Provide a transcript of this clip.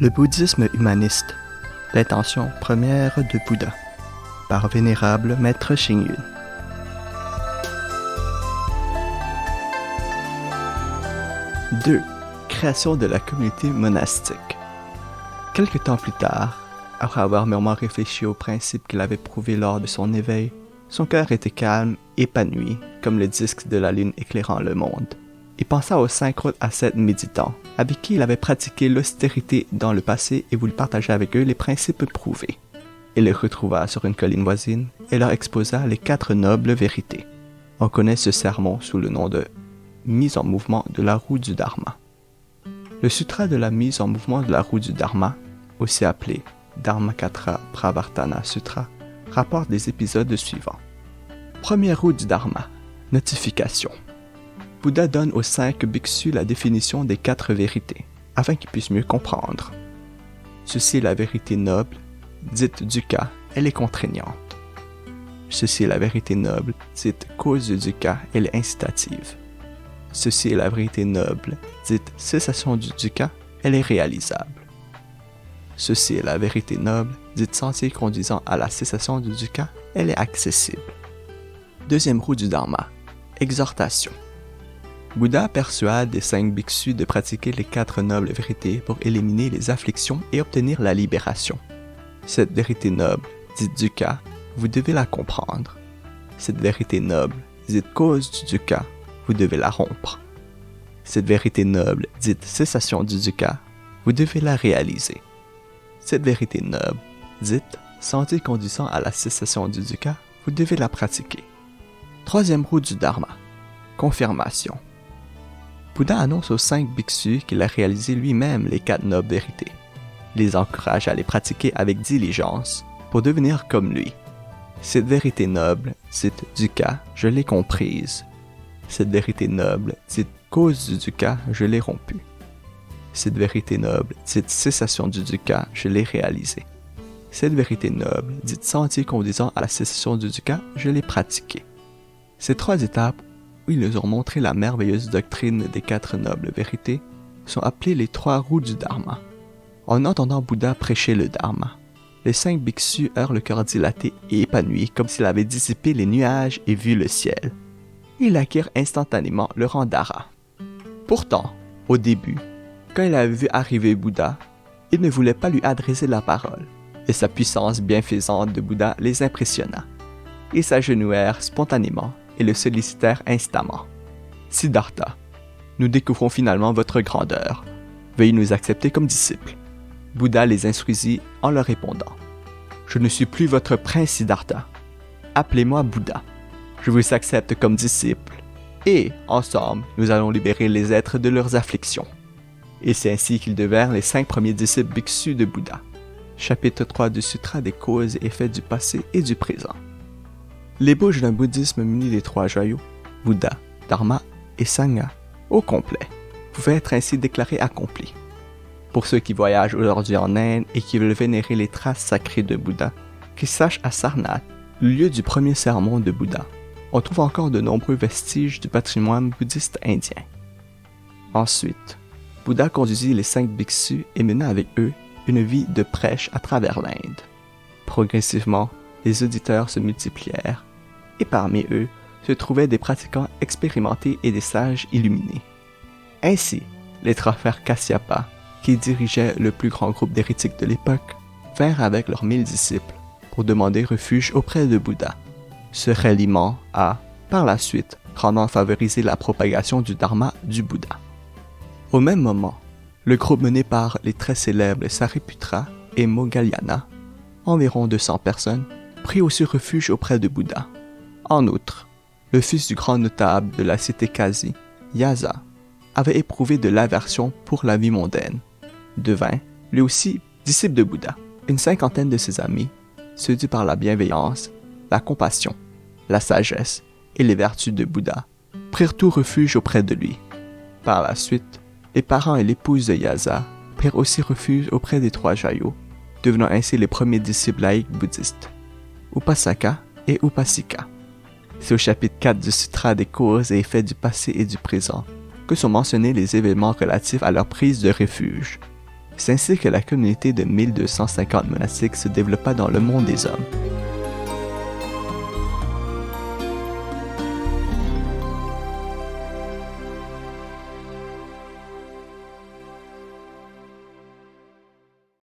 Le bouddhisme humaniste, l'intention première de Bouddha, par Vénérable Maître Xing Yun. « 2. Création de la communauté monastique. Quelque temps plus tard, après avoir mûrement réfléchi aux principes qu'il avait prouvés lors de son éveil, son cœur était calme, épanoui, comme le disque de la lune éclairant le monde. Il pensa aux 5 autres ascètes méditants, avec qui il avait pratiqué l'austérité dans le passé et voulut partager avec eux les principes prouvés. Il les retrouva sur une colline voisine et leur exposa les 4 nobles vérités. On connaît ce sermon sous le nom de « mise en mouvement de la roue du Dharma ». Le sutra de la mise en mouvement de la roue du Dharma, aussi appelé Dharmakatra Pravartana Sutra, rapporte les épisodes suivants. Première roue du Dharma, notification. Bouddha donne aux 5 bhiksus la définition des 4 vérités, afin qu'ils puissent mieux comprendre. Ceci est la vérité noble, dite dukkha, elle est contraignante. Ceci est la vérité noble, dite cause du dukkha, elle est incitative. Ceci est la vérité noble, dite cessation du dukkha, elle est réalisable. Ceci est la vérité noble, dite sentier conduisant à la cessation du dukkha, elle est accessible. Deuxième roue du Dharma, exhortation. Bouddha persuade les 5 bhiksus de pratiquer les 4 nobles vérités pour éliminer les afflictions et obtenir la libération. Cette vérité noble, dite dukkha, vous devez la comprendre. Cette vérité noble, dite cause du dukkha, vous devez la rompre. Cette vérité noble, dite cessation du dukkha, vous devez la réaliser. Cette vérité noble, dite sentier conduisant à la cessation du dukkha, vous devez la pratiquer. Troisième roue du Dharma, confirmation. Bouddha annonce aux 5 bhiksus qu'il a réalisé lui-même les 4 nobles vérités. Il les encourage à les pratiquer avec diligence pour devenir comme lui. Cette vérité noble, dite dukkha, je l'ai comprise. Cette vérité noble, dite cause du dukkha, je l'ai rompue. Cette vérité noble, dite cessation du dukkha, je l'ai réalisée. Cette vérité noble, dite sentier conduisant à la cessation du dukkha, je l'ai pratiquée. Ces 3 étapes, où ils nous ont montré la merveilleuse doctrine des 4 nobles vérités, sont appelées les 3 roues du Dharma. En entendant Bouddha prêcher le Dharma, les 5 bhiksus eurent le cœur dilaté et épanoui comme s'il avait dissipé les nuages et vu le ciel. Ils acquirent instantanément le rang d'ara. Pourtant, au début, quand il avait vu arriver Bouddha, il ne voulait pas lui adresser la parole, et sa puissance bienfaisante de Bouddha les impressionna. Ils s'agenouillèrent spontanément et le sollicitèrent instamment. « Siddhartha, nous découvrons finalement votre grandeur. Veuillez nous accepter comme disciples. » Bouddha les instruisit en leur répondant. « Je ne suis plus votre prince Siddhartha. Appelez-moi Bouddha. Je vous accepte comme disciple. Et, ensemble, nous allons libérer les êtres de leurs afflictions. » Et c'est ainsi qu'ils devinrent les 5 premiers disciples bhiksus de Bouddha. Chapitre 3 du Sutra des causes et effets du passé et du présent. L'ébauche d'un bouddhisme muni des 3 joyaux, Bouddha, Dharma et Sangha, au complet, pouvait être ainsi déclaré accompli. Pour ceux qui voyagent aujourd'hui en Inde et qui veulent vénérer les traces sacrées de Bouddha, qu'ils sachent à Sarnath, le lieu du premier sermon de Bouddha, on trouve encore de nombreux vestiges du patrimoine bouddhiste indien. Ensuite, Bouddha conduisit les 5 bhiksus et mena avec eux une vie de prêche à travers l'Inde. Progressivement, les auditeurs se multiplièrent, et parmi eux se trouvaient des pratiquants expérimentés et des sages illuminés. Ainsi, les 3 frères Kasyapa, qui dirigeaient le plus grand groupe d'hérétiques de l'époque, vinrent avec leurs 1000 disciples pour demander refuge auprès de Bouddha. Ce ralliement a, par la suite, grandement favorisé la propagation du Dharma du Bouddha. Au même moment, le groupe mené par les très célèbres Sariputra et Moggallana, environ 200 personnes, prit aussi refuge auprès de Bouddha. En outre, le fils du grand notable de la cité Kasi, Yasa, avait éprouvé de l'aversion pour la vie mondaine, devint, lui aussi, disciple de Bouddha. Une 50aine de ses amis, séduits par la bienveillance, la compassion, la sagesse et les vertus de Bouddha, prirent tout refuge auprès de lui. Par la suite, les parents et l'épouse de Yasa prirent aussi refuge auprès des 3 joyaux, devenant ainsi les premiers disciples laïcs bouddhistes, Upasaka et Upasika. C'est au chapitre 4 du Sutra des causes et effets du passé et du présent que sont mentionnés les événements relatifs à leur prise de refuge. C'est ainsi que la communauté de 1250 monastiques se développa dans le monde des hommes.